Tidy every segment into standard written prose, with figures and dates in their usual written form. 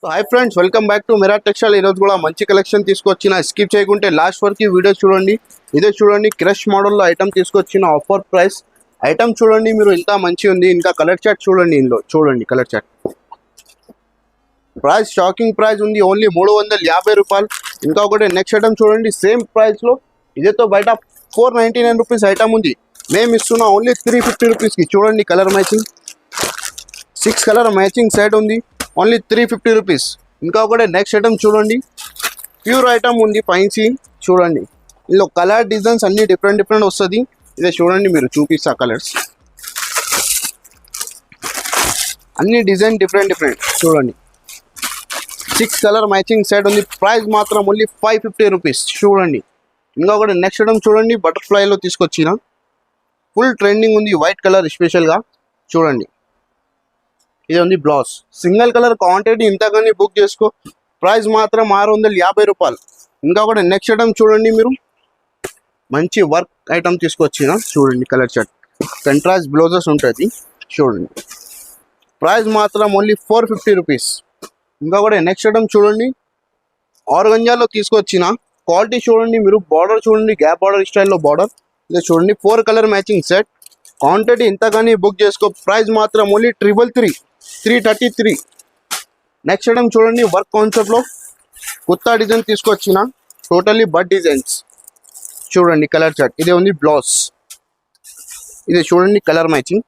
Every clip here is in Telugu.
Hi friends, welcome back to Mira textile. ఈరోజు కూడా మంచి కలెక్షన్ తీసుకొచ్చిన. స్కిప్ చేయకుంటే లాస్ట్ వరకు వీడియో చూడండి. ఇదే చూడండి, క్రష్ మోడల్లో ఐటమ్ తీసుకొచ్చిన. ఆఫర్ ప్రైస్ ఐటమ్ చూడండి మీరు, ఇంత మంచి ఉంది. ఇంకా కలర్ చార్ట్ చూడండి, ఇందులో చూడండి colour chart. Price shocking price ఉంది, ఓన్లీ 350 రూపాయలు. ఇంకా ఒకటి నెక్స్ట్ ఐటమ్ చూడండి, సేమ్ ప్రైస్లో ఇదేతో బయట 499 రూపీస్ ఐటమ్ ఉంది. మేము ఇస్తున్నా ఓన్లీ 350 రూపీస్కి. చూడండి colour matching, 6 colour matching set ఉంది, ఓన్లీ 350 రూపీస్. ఇంకా ఒకటి నెక్స్ట్ ఐటమ్ చూడండి, ప్యూర్ ఐటమ్ ఉంది, ఫైన్సీ. చూడండి ఇందులో కలర్ డిజైన్స్ అన్ని డిఫరెంట్ వస్తుంది. ఇదే చూడండి, మీరు చూపిస్తా కలర్స్ అన్ని డిజైన్ డిఫరెంట్ చూడండి. 6 కలర్ మ్యాచింగ్ సెట్ ఉంది. ప్రైస్ మాత్రం ఓన్లీ 550 రూపీస్. చూడండి ఇంకా ఒకటి నెక్స్ట్ ఐటమ్ చూడండి, బటర్ఫ్లైలో తీసుకొచ్చిన. ఫుల్ ట్రెండింగ్ ఉంది, వైట్ కలర్ స్పెషల్గా. చూడండి ఇది ఉంది బ్లౌజ్. సింగిల్ కలర్ క్వాంటిటీ ఇంతగానే బుక్ చేసుకో. ప్రైస్ మాత్రం 650 రూపాయలు. ఇంకా ఒకటి నెక్స్ట్ ఐటమ్ చూడండి, మీరు మంచి వర్క్ ఐటమ్ తీసుకొచ్చిన. చూడండి కలర్ చార్ట్, కంట్రాస్ట్ బ్లౌజెస్ ఉంటుంది. చూడండి ప్రైస్ మాత్రం ఓన్లీ 450 రూపీస్. ఇంకా కూడా నెక్స్ట్ ఐటమ్ చూడండి, ఆర్గంజాలో తీసుకొచ్చిన. క్వాలిటీ చూడండి మీరు, బార్డర్ చూడండి, గ్యాప్ బార్డర్ స్టైల్లో బార్డర్. ఇదే చూడండి 4 కలర్ మ్యాచింగ్ సెట్. క్వాంటిటీ ఇంతగానే బుక్ చేసుకో. ప్రైస్ మాత్రం ఓన్లీ 333. నెక్స్ట్ ఐటమ్ చూడండి, వర్క్ కాన్సెప్ట్లో కొత్త డిజైన్ తీసుకొచ్చిన. Totally bud designs. చూడండి కలర్ చార్ట్, ఇదే ఉంది బ్లౌజ్. ఇదే చూడండి కలర్ మ్యాచింగ్.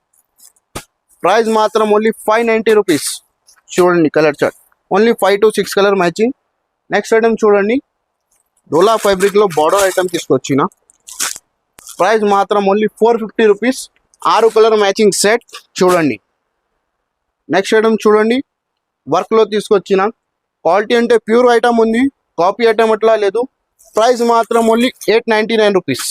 ప్రైస్ మాత్రం ఓన్లీ 590 రూపీస్. చూడండి colour chart, only 5 to 6 colour matching. Next item చూడండి, డోలా ఫ్యాబ్రిక్లో బార్డర్ ఐటమ్ తీసుకొచ్చిన. ప్రైస్ మాత్రం only 450 rupees. 6 colour matching set. చూడండి నెక్స్ట్ ఐటమ్ చూడండి, వర్క్లో తీసుకొచ్చిన. క్వాలిటీ అంటే ప్యూర్ ఐటమ్ ఉంది, కాపీ ఐటమ్ అట్లా లేదు. ప్రైస్ మాత్రం ఓన్లీ 899 రూపీస్.